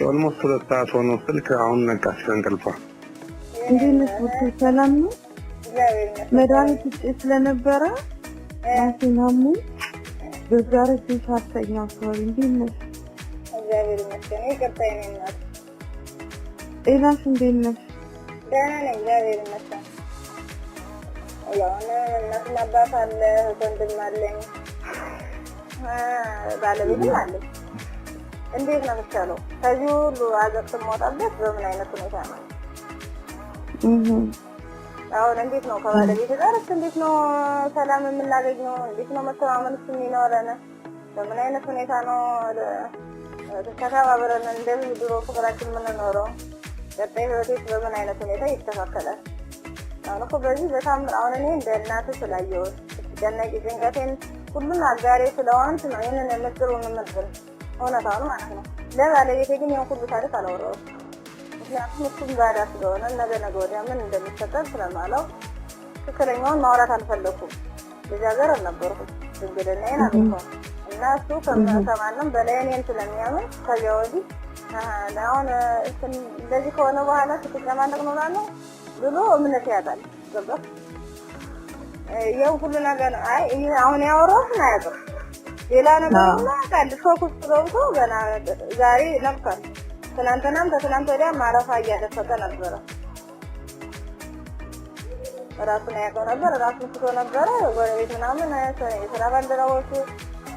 ኦልሞስት 2 ሰዓት ሆኖ ስልክ አሁን ነቃች ከእንቅልፏ። እንዴት ነሽ? ሰላም ነው? መድኃኒት ውጭ ስለነበረ ራሴን አሞኝ በዛ ረጅ ሳተኛ አካባቢ። እንዴት ነሽ? እግዚአብሔር ይመስገን። ይቅርታ የኔ እናት። ጤናሽ እንዴት ነሽ? ደህና ነኝ እግዚአብሔር ይመስገን። ያው እናትና አባት አለ፣ ወንድም አለኝ፣ ባለቤትም አለኝ። እንዴት ነው የምትቻለው? ከዚህ ሁሉ አዘቅት የምወጣበት በምን አይነት ሁኔታ ነው? አሁን እንዴት ነው ከባለቤት ጋር እንዴት ነው ሰላም የምናገኘው? እንዴት ነው መተማመን የሚኖረን? በምን አይነት ሁኔታ ነው ተከባብረን እንደዚህ ድሮ ፍቅራችን የምንኖረው? ቀጣይ ህይወቴስ በምን አይነት ሁኔታ ይስተካከላል? አሁን እኮ በዚህ በታምር አሁን እኔ እንደ እናት ስላየሁት ስትጨነቂ ጭንቀቴን ሁሉን አጋሬ ስለሆንሽ ነው ይህንን የምትሩን የምትብል እውነታውን ማለት ነው። ለባለቤቴ ግን ይህን ሁሉ ታሪክ አላወራሁም። ምክንያቱም እሱም ባዳ ስለሆነ ነገ ወዲያ ምን እንደሚፈጠር ስለማላውቅ ትክክለኛውን ማውራት አልፈለኩም። ልጃገረድ ነበርኩ፣ ድንግልናዬን አልኳት እና እሱ ከማንም በላይ እኔን ስለሚያምን ከዚያ ወዲህ አሁን እንደዚህ ከሆነ በኋላ ስትጨማለቅ ኖራለሁ ብሎ እምነት ያጣል። ገባሽ? ያው ሁሉ ነገር አይ አሁን ያወራው ነው ሌላ ነገር ነው ካል ፎከስ ገብቶ ገና ዛሬ ነበር ትናንትናም ከትናንት ወዲያ ማረፋ እያደፈቀ ነበር ራሱን ያውቀው ነበር ራሱን ስቶ ነበር ጎረቤት ምናምን የስራ ባልደረቦቹ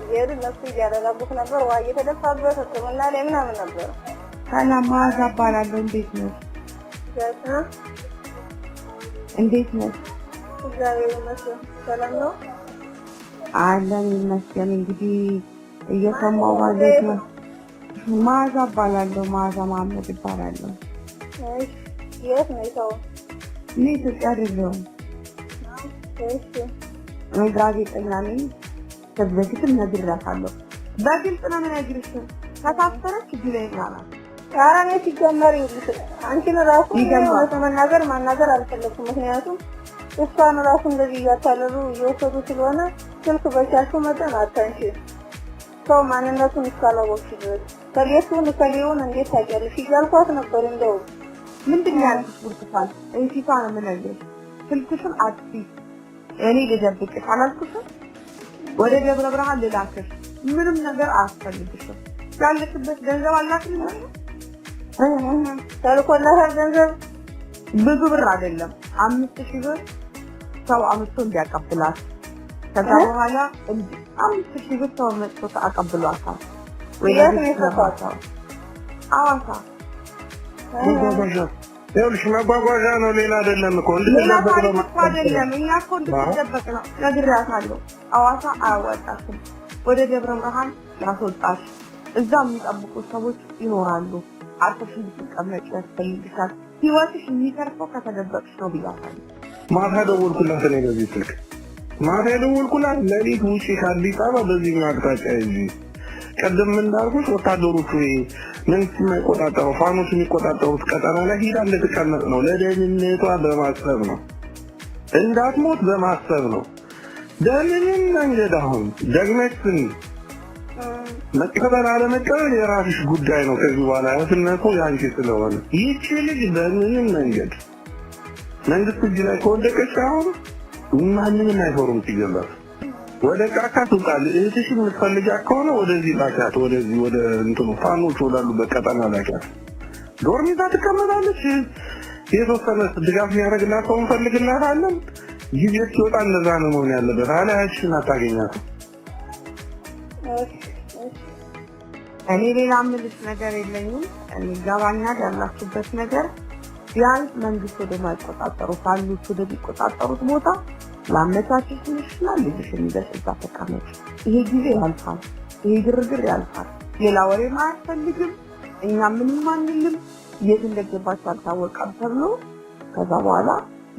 ይሄዱ ነሱ ያደረጉት ነበር ዋ እየተደፋበት ሕክምና ላይ ምናምን ነበር ሰላም ማዛ ባላለው እንዴት ነው እንዴት ነው እግዚአብሔር ይመስገን ሰላም ነው አለን ይመስገን እንግዲህ እየሰማው ማለት ነው ማዛ ባላለው ማዛ ማመድ ይባላል እሺ የት ነው ሰው እኔ ኢትዮጵያ አይደለሁም እሺ እኔ ጋዜጠኛ ነኝ ተበክትም ነግሬያታለሁ በግልጽ ነው የምነግርሽ ከታፈረች ይለኛል አራኔ ሲጀመር ይልሽ አንቺን ራሱ ለመናገር ማናገር አልፈለኩም ምክንያቱም እሷን ራሱ እንደዚህ ያታለሉ እየወሰዱ ስለሆነ ስልክ በቻልኩ መጠን አታንሺ ሰው ማንነቱን እስካላወቅሽ ድረስ ከሌቱን ከሌውን እንዴት ታውቂያለሽ ይያልኳት ነበር እንደው ምንድን ያልኩሽ ብርቱካን እንሲታ ነው የምነግርሽ ስልክሽን አጥፊ እኔ ልደብቅሽ አላልኩሽም ወደ ደብረ ብርሃን ልላክሽ ምንም ነገር አያስፈልግሽም ያለሽበት ገንዘብ አላክልኝ ታልቆላህ ገንዘብ ብዙ ብር አይደለም 5000 ብር ሰው አምጥቶ እንዲያቀብላት ከዛ በኋላ 5000 ብር ሰው መጥቶ አቀብሏታል ወይስ ነው አዋሳ ይኸውልሽ መጓጓዣ ነው ሌላ አይደለም እኮ እንድትደበቅ ነው አይደለም እኛ እኮ እንድትደበቅ ነው ነግሬያታለሁ አዋሳ አያወጣሽም ወደ ደብረ ብርሃን ያስወጣሽ እዛ የሚጠብቁ ሰዎች ይኖራሉ አጥሽ እንድትቀመጭ ያስፈልግሻል ህይወትሽ የሚተርፈው ከተደበቅሽ ነው ብያታለሁ ማታ ደወልኩላት እኔ በዚህ ስልክ ማታ ደወልኩላት ለሊት ውጪ ከአዲስ አበባ በዚህ አቅጣጫ ይዤ ቀደም እንዳልኩሽ ወታደሮቹ ምን ሲቆጣጠሩ ፋኖስ የሚቆጣጠሩት ቀጠና ላይ ሄዳ እንድትቀመጥ ነው ለደህንነቷ በማሰብ ነው እንዳትሞት በማሰብ ነው ደህንነትን መንገድ አሁን ደግመሽን መቀበል አለመቀበል የራስሽ ጉዳይ ነው ከዚህ በኋላ ያስነቱ ያንቺ ስለሆነ ይቺ ልጅ በምንም መንገድ መንግስት እጅ ላይ ከወደቀች አሁን ማንንም አይፈሩም ሲገባት ወደ ጫካ ትውጣል እህትሽ የምትፈልጋ ከሆነ ወደዚህ ላካት ወደዚህ ወደ እንትኑ ፋኖች ወዳሉበት ቀጠና ላካት ዶርሚታ ትቀመጣለች የተወሰነ ድጋፍ የሚያደርግላት ሰው እንፈልግላታለን ጊዜ ሲወጣ እንደዛ ነው መሆን ያለበት አላያሽን አታገኛትም እኔ ሌላ ምልሽ ነገር የለኝም እኔ ጋባኛል ያላችሁበት ነገር ቢያንስ መንግስት ወደ ማይቆጣጠሩ ፋኖች ወደ ቢቆጣጠሩት ቦታ ላመቻችሽ ይችላል ልጅሽን ይዘሽታ ተቀመጭ ይሄ ጊዜ ያልፋል ይሄ ግርግር ያልፋል ሌላ ወሬ ማያስፈልግም እኛ ምንም አንልም የት እንደገባች አልታወቀም ተብሎ ከዛ በኋላ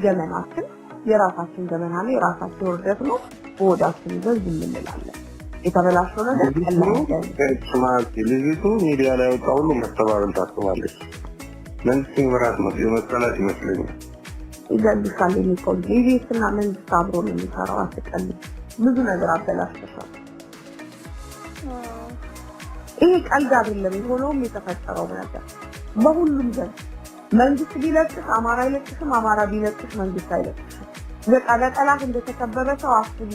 ገመናችን የራሳችን ገመና ነው የራሳችን ወርደት ነው ወዳችን ዘዝ እንላለን የተበላሸው ነገር ስማርት ልጅቱ ሚዲያ ላይ ወጣው ሁሉ መተባበል ታስባለች መንግስት ምራት ነው የመሰላት ይመስለኛል ይገልጻል የሚቆይ ይሄትና መንግስት አብሮ ነው የሚሰራው አትቀል ብዙ ነገር አበላሽቷል ይሄ ቀልድ አይደለም የሆነውም የተፈጠረው ነገር በሁሉም ዘንድ መንግስት ቢለቅስ አማራ ይለቅስም አማራ ቢለቅስ መንግስት አይለቅስም በቃ ለጠላት እንደተከበረ ሰው አስቢ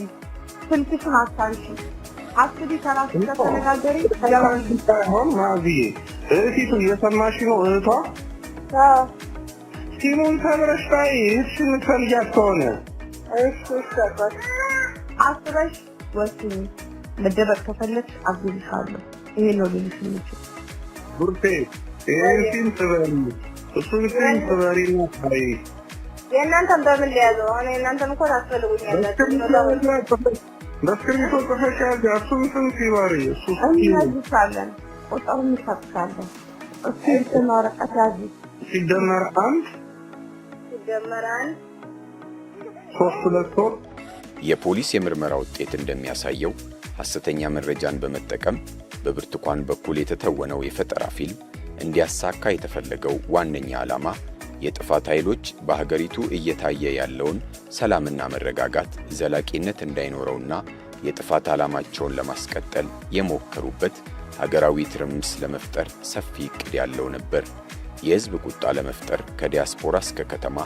ስልክሽን አታንሺ አስቢ ከራስሽ ተነጋገሪ ያላንተም ማዚ እህቱ እየሰማሽ ነው እህቷ ሲሞን ተብረሽታይ እሺ ምትፈልጊያት ከሆነ እሺ ሰጣት አስበሽ ወስኝ መደበቅ ከፈለግሽ አግዝሻለሁ ይሄ ነው ልልሽ የምችል ቡርቴ ይሄን ትበሪ እሱን ትበሪ ነው ታሪ የእናንተን በምን ሊያዘው አሁን የእናንተን እኮ ታስፈልጉኛላችሁ በስክሪፕቶ ተፈሻል ያሱን ሲባሪ እሱ እንያዝሻለን ቁጥሩን እንሰጥሻለን እሱ የተማረቀት ያዚ ሲደመር አንድ የፖሊስ የምርመራ ውጤት እንደሚያሳየው ሐሰተኛ መረጃን በመጠቀም በብርቱካን በኩል የተተወነው የፈጠራ ፊልም እንዲያሳካ የተፈለገው ዋነኛ ዓላማ የጥፋት ኃይሎች በሀገሪቱ እየታየ ያለውን ሰላምና መረጋጋት ዘላቂነት እንዳይኖረውና የጥፋት ዓላማቸውን ለማስቀጠል የሞከሩበት ሀገራዊ ትርምስ ለመፍጠር ሰፊ ዕቅድ ያለው ነበር። የህዝብ ቁጣ ለመፍጠር ከዲያስፖራ እስከ ከተማ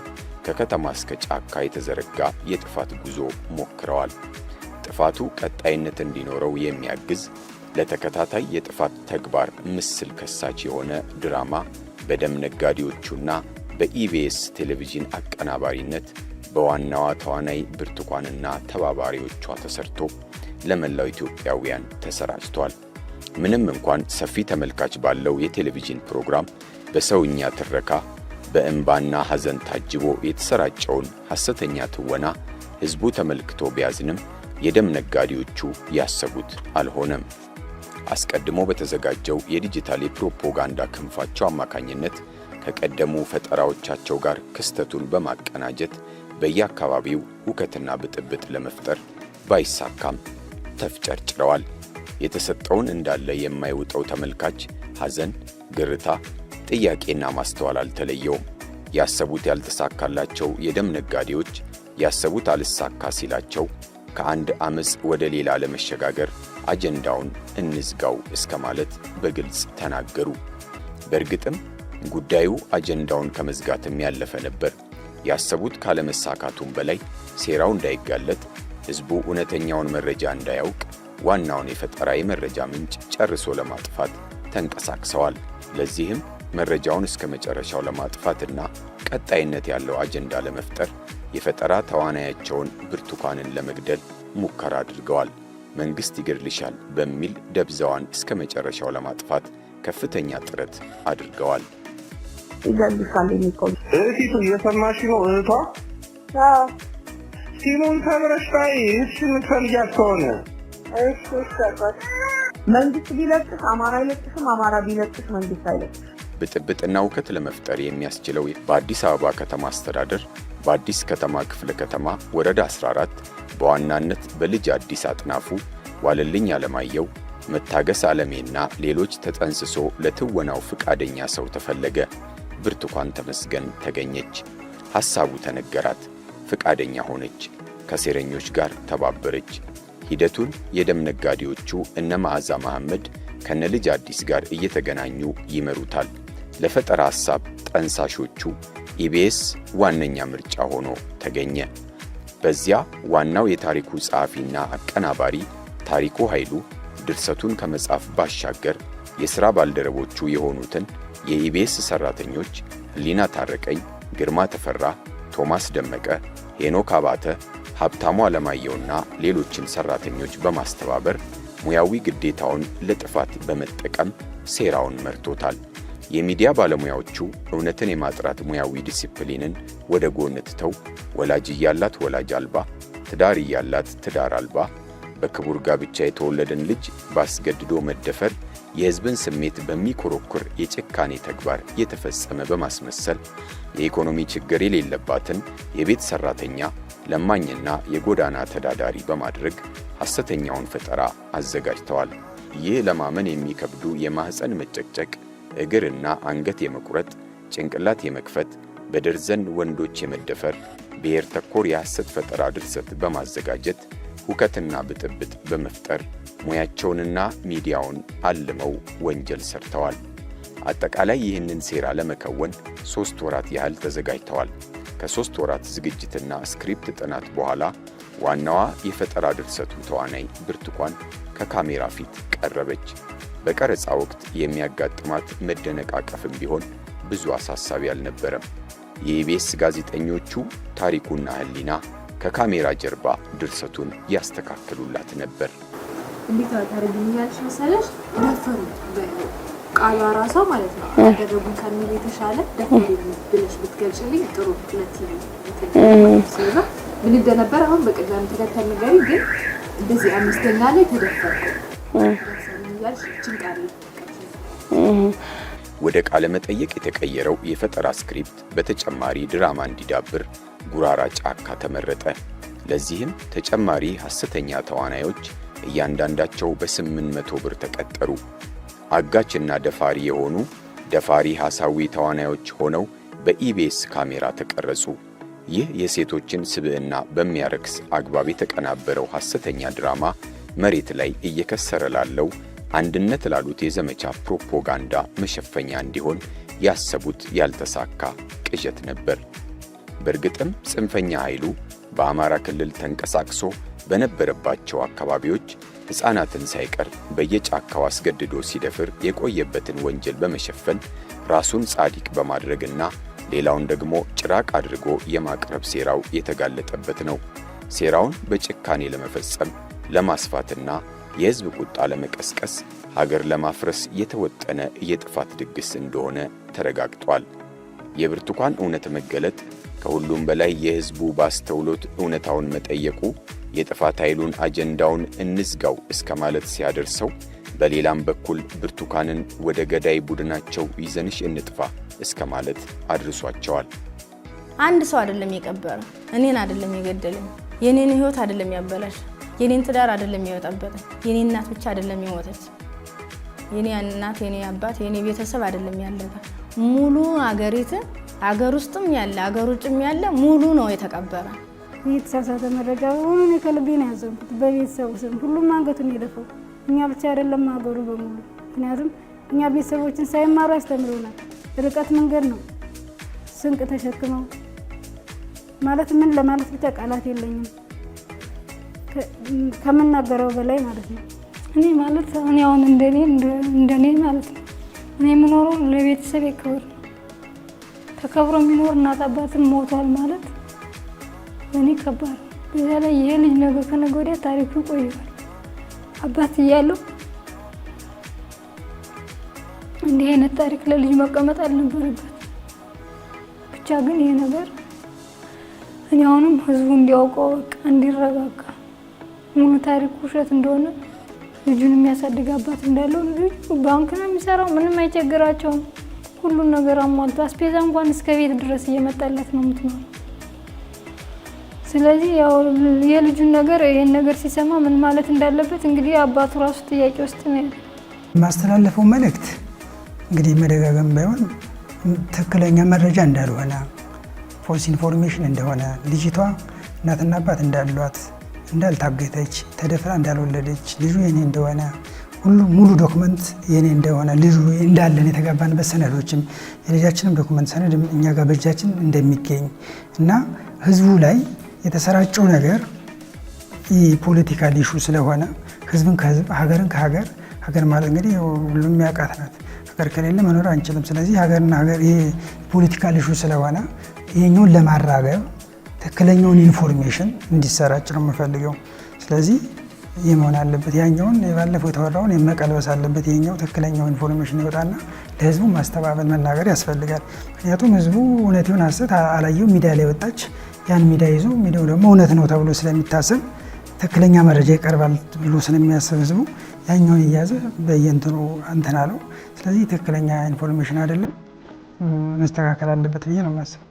ከከተማ እስከ ጫካ የተዘረጋ የጥፋት ጉዞ ሞክረዋል። ጥፋቱ ቀጣይነት እንዲኖረው የሚያግዝ ለተከታታይ የጥፋት ተግባር ምስል ከሳች የሆነ ድራማ በደም ነጋዴዎቹና በኢቢኤስ ቴሌቪዥን አቀናባሪነት በዋናዋ ተዋናይ ብርቱካንና ተባባሪዎቿ ተሰርቶ ለመላው ኢትዮጵያውያን ተሰራጭቷል። ምንም እንኳን ሰፊ ተመልካች ባለው የቴሌቪዥን ፕሮግራም በሰውኛ ትረካ በእንባና ሐዘን ታጅቦ የተሰራጨውን ሐሰተኛ ትወና ህዝቡ ተመልክቶ ቢያዝንም የደም ነጋዴዎቹ ያሰቡት አልሆነም። አስቀድሞ በተዘጋጀው የዲጂታል የፕሮፓጋንዳ ክንፋቸው አማካኝነት ከቀደሙ ፈጠራዎቻቸው ጋር ክስተቱን በማቀናጀት በየአካባቢው ሁከትና ብጥብጥ ለመፍጠር ባይሳካም ተፍጨርጭረዋል። የተሰጠውን እንዳለ የማይውጠው ተመልካች ሐዘን፣ ግርታ፣ ጥያቄና ማስተዋል አልተለየውም። ያሰቡት ያልተሳካላቸው የደም ነጋዴዎች ያሰቡት አልሳካ ሲላቸው ከአንድ አመጽ ወደ ሌላ ለመሸጋገር አጀንዳውን እንዝጋው እስከ ማለት በግልጽ ተናገሩ። በእርግጥም ጉዳዩ አጀንዳውን ከመዝጋትም ያለፈ ነበር። ያሰቡት ካለመሳካቱም በላይ ሴራው እንዳይጋለጥ ህዝቡ እውነተኛውን መረጃ እንዳያውቅ ዋናውን የፈጠራ የመረጃ ምንጭ ጨርሶ ለማጥፋት ተንቀሳቅሰዋል። ለዚህም መረጃውን እስከ መጨረሻው ለማጥፋትና ቀጣይነት ያለው አጀንዳ ለመፍጠር የፈጠራ ተዋናያቸውን ብርቱካንን ለመግደል ሙከራ አድርገዋል። መንግስት ይገድልሻል በሚል ደብዛዋን እስከ መጨረሻው ለማጥፋት ከፍተኛ ጥረት አድርገዋል። ይገድልሻል የሚቆም እህቲቱ እየሰማሽ ነው? እህቷ ሲሙን ተብረሽታይ እሺን ትፈልጊያት ከሆነ እሺ ሰቀት መንግስት ቢለቅስ አማራ አይለቅስም፣ አማራ ቢለቅስ መንግስት አይለቅስም። ብጥብጥና ውከት ለመፍጠር የሚያስችለው በአዲስ አበባ ከተማ አስተዳደር በአዲስ ከተማ ክፍለ ከተማ ወረዳ 14 በዋናነት በልጅ አዲስ አጥናፉ፣ ዋለልኝ አለማየው፣ መታገስ ዓለሜና ሌሎች ተጠንስሶ ለትወናው ፍቃደኛ ሰው ተፈለገ። ብርቱካን ተመስገን ተገኘች። ሐሳቡ ተነገራት፣ ፍቃደኛ ሆነች፣ ከሴረኞች ጋር ተባበረች። ሂደቱን የደም ነጋዴዎቹ እነ መዓዛ መሐመድ ከነልጅ አዲስ ጋር እየተገናኙ ይመሩታል። ለፈጠራ ሐሳብ ጠንሳሾቹ ኢቢኤስ ዋነኛ ምርጫ ሆኖ ተገኘ። በዚያ ዋናው የታሪኩ ጸሐፊና አቀናባሪ ታሪኩ ኃይሉ ድርሰቱን ከመጻፍ ባሻገር የሥራ ባልደረቦቹ የሆኑትን የኢቢኤስ ሠራተኞች ህሊና ታረቀኝ፣ ግርማ ተፈራ፣ ቶማስ ደመቀ፣ ሄኖክ አባተ፣ ሀብታሙ አለማየውና ሌሎችን ሠራተኞች በማስተባበር ሙያዊ ግዴታውን ለጥፋት በመጠቀም ሴራውን መርቶታል። የሚዲያ ባለሙያዎቹ እውነትን የማጥራት ሙያዊ ዲሲፕሊንን ወደ ጎን ትተው ወላጅ እያላት ወላጅ አልባ፣ ትዳር እያላት ትዳር አልባ፣ በክቡር ጋብቻ የተወለደን ልጅ ባስገድዶ መደፈር የሕዝብን ስሜት በሚኮረኩር የጭካኔ ተግባር የተፈጸመ በማስመሰል የኢኮኖሚ ችግር የሌለባትን የቤት ሠራተኛ ለማኝና የጎዳና ተዳዳሪ በማድረግ ሐሰተኛውን ፈጠራ አዘጋጅተዋል። ይህ ለማመን የሚከብዱ የማህፀን መጨቅጨቅ፣ እግርና አንገት የመቁረጥ፣ ጭንቅላት የመክፈት፣ በደርዘን ወንዶች የመደፈር ብሔር ተኮር የሐሰት ፈጠራ ድርሰት በማዘጋጀት ሁከትና ብጥብጥ በመፍጠር ሙያቸውንና ሚዲያውን አልመው ወንጀል ሰርተዋል። አጠቃላይ ይህንን ሴራ ለመከወን 3 ወራት ያህል ተዘጋጅተዋል። ከ3 ወራት ዝግጅትና ስክሪፕት ጥናት በኋላ ዋናዋ የፈጠራ ድርሰቱ ተዋናይ ብርቱካን ከካሜራ ፊት ቀረበች። በቀረጻ ወቅት የሚያጋጥማት መደነቃቀፍም ቢሆን ብዙ አሳሳቢ አልነበረም። የኢቢኤስ ጋዜጠኞቹ ታሪኩና ህሊና ከካሜራ ጀርባ ድርሰቱን ያስተካክሉላት ነበር። እንዴት ታደርግልኛለሽ መሰለሽ? ደፈሩ ቃሏ ራሷ ማለት ነው ያደረጉን ከሚል የተሻለ ደፈሩ ብለሽ ብትገልጭልኝ ጥሩ ስለዛ ምን እንደነበር አሁን በቅዳም ተከተል ነገር ግን እንደዚህ አምስተኛ ላይ ተደፈርኩ ያልሽ ጭንቃሪ ወደ ቃለ መጠይቅ የተቀየረው የፈጠራ ስክሪፕት በተጨማሪ ድራማ እንዲዳብር ጉራራ ጫካ ተመረጠ። ለዚህም ተጨማሪ ሐሰተኛ ተዋናዮች እያንዳንዳቸው በ800 ብር ተቀጠሩ። አጋችና ደፋሪ የሆኑ ደፋሪ ሐሳዊ ተዋናዮች ሆነው በኢቢኤስ ካሜራ ተቀረጹ። ይህ የሴቶችን ስብዕና በሚያረክስ አግባብ የተቀናበረው ሐሰተኛ ድራማ መሬት ላይ እየከሰረ ላለው አንድነት ላሉት የዘመቻ ፕሮፓጋንዳ መሸፈኛ እንዲሆን ያሰቡት ያልተሳካ ቅዠት ነበር። በእርግጥም ጽንፈኛ ኃይሉ በአማራ ክልል ተንቀሳቅሶ በነበረባቸው አካባቢዎች ሕፃናትን ሳይቀር በየጫካው አስገድዶ ሲደፍር የቆየበትን ወንጀል በመሸፈን ራሱን ጻድቅ በማድረግና ሌላውን ደግሞ ጭራቅ አድርጎ የማቅረብ ሴራው የተጋለጠበት ነው። ሴራውን በጭካኔ ለመፈጸም ለማስፋትና የሕዝብ ቁጣ ለመቀስቀስ ሀገር ለማፍረስ የተወጠነ የጥፋት ድግስ እንደሆነ ተረጋግጧል። የብርቱካን እውነት መገለጥ ከሁሉም በላይ የሕዝቡ ባስተውሎት እውነታውን መጠየቁ የጥፋት ኃይሉን አጀንዳውን እንዝጋው እስከ ማለት ሲያደርሰው፣ በሌላም በኩል ብርቱካንን ወደ ገዳይ ቡድናቸው ይዘንሽ እንጥፋ እስከ ማለት አድርሷቸዋል። አንድ ሰው አይደለም የቀበረ፣ እኔን አይደለም የገደለኝ፣ የኔን ህይወት አይደለም ያበላሽ፣ የኔን ትዳር አይደለም ያወጣበት፣ የኔ እናት ብቻ አይደለም የሞተች፣ የኔ እናት፣ የኔ አባት፣ የኔ ቤተሰብ አይደለም ያለፈ፣ ሙሉ አገሪቱ አገር ውስጥም ያለ አገር ውጭም ያለ ሙሉ ነው የተቀበረ። የተሳሳተ መረጃ ሆኖ ከልቤ ነው ያዘንኩት። በቤተሰቡ ስም ሁሉም አንገቱን የደፈው እኛ ብቻ አይደለም ሀገሩ በሙሉ። ምክንያቱም እኛ ቤተሰቦችን ሳይማሩ ያስተምሩናል። ርቀት መንገድ ነው ስንቅ ተሸክመው ማለት ምን ለማለት ብቻ ቃላት የለኝም ከምናገረው በላይ ማለት ነው። እኔ ማለት እኔ አሁን እንደኔ ማለት ነው እኔ የምኖረው ለቤተሰብ ክብር ተከብሮ የሚኖር እናት አባትም ሞቷል ማለት እኔ ከባድ። በዛ ላይ ይሄ ልጅ ነገ ከነገ ወዲያ ታሪኩ ይቆያል። አባት እያለው እንዲህ አይነት ታሪክ ለልጅ መቀመጥ አልነበረበት። ብቻ ግን ይሄ ነገር እኔ አሁንም ህዝቡ እንዲያውቀው በቃ እንዲረጋጋ ሙሉ ታሪኩ ውሸት እንደሆነ ልጁን የሚያሳድግ አባት እንዳለው ልጁ ባንክ ነው የሚሰራው፣ ምንም አይቸግራቸውም። ሁሉን ነገር አሟልቶ አስፔዛ እንኳን እስከ ቤት ድረስ እየመጣለት ነው የምትኖረው። ስለዚህ ያው የልጁን ነገር ይሄን ነገር ሲሰማ ምን ማለት እንዳለበት እንግዲህ አባቱ ራሱ ጥያቄ ውስጥ ነው ያለው። ማስተላለፈው መልእክት እንግዲህ መደጋገም ባይሆን ትክክለኛ መረጃ እንዳልሆነ፣ ፎልስ ኢንፎርሜሽን እንደሆነ፣ ልጅቷ እናትና አባት እንዳሏት፣ እንዳልታገተች፣ ተደፍራ እንዳልወለደች፣ ልጁ የኔ እንደሆነ ሁሉ ሙሉ ዶክመንት የኔ እንደሆነ ልጁ እንዳለን የተጋባንበት ሰነዶችም የልጃችንም ዶክመንት ሰነድ እኛ ጋር በእጃችን እንደሚገኝ እና ህዝቡ ላይ የተሰራጨው ነገር የፖለቲካል ኢሹ ስለሆነ ህዝብን ከህዝብ ሀገርን ከሀገር ሀገር ማለት እንግዲህ ሁሉም የሚያውቃት ናት። ሀገር ከሌለ መኖር አንችልም። ስለዚህ ሀገርና ሀገር ይሄ ፖለቲካል ኢሹ ስለሆነ ይሄኛውን ለማራገብ ትክክለኛውን ኢንፎርሜሽን እንዲሰራጭ ነው የምፈልገው። ስለዚህ ይህ መሆን አለበት። ያኛውን ባለፈው የተወራውን የመቀልበስ አለበት። ይሄኛው ትክክለኛው ኢንፎርሜሽን ይወጣና ለህዝቡ ማስተባበል መናገር ያስፈልጋል። ምክንያቱም ህዝቡ እውነት ይሁን ሐሰት አላየው ሚዲያ ላይ ወጣች። ያን ሚዲያ ይዞ ሚዲያው ደግሞ እውነት ነው ተብሎ ስለሚታሰብ ትክክለኛ መረጃ ይቀርባል ብሎ ስለሚያስብ ህዝቡ ያኛውን እያዘ በየእንትኑ እንትን አለው። ስለዚህ ትክክለኛ ኢንፎርሜሽን አይደለም፣ መስተካከል አለበት ብዬ ነው የማስበው።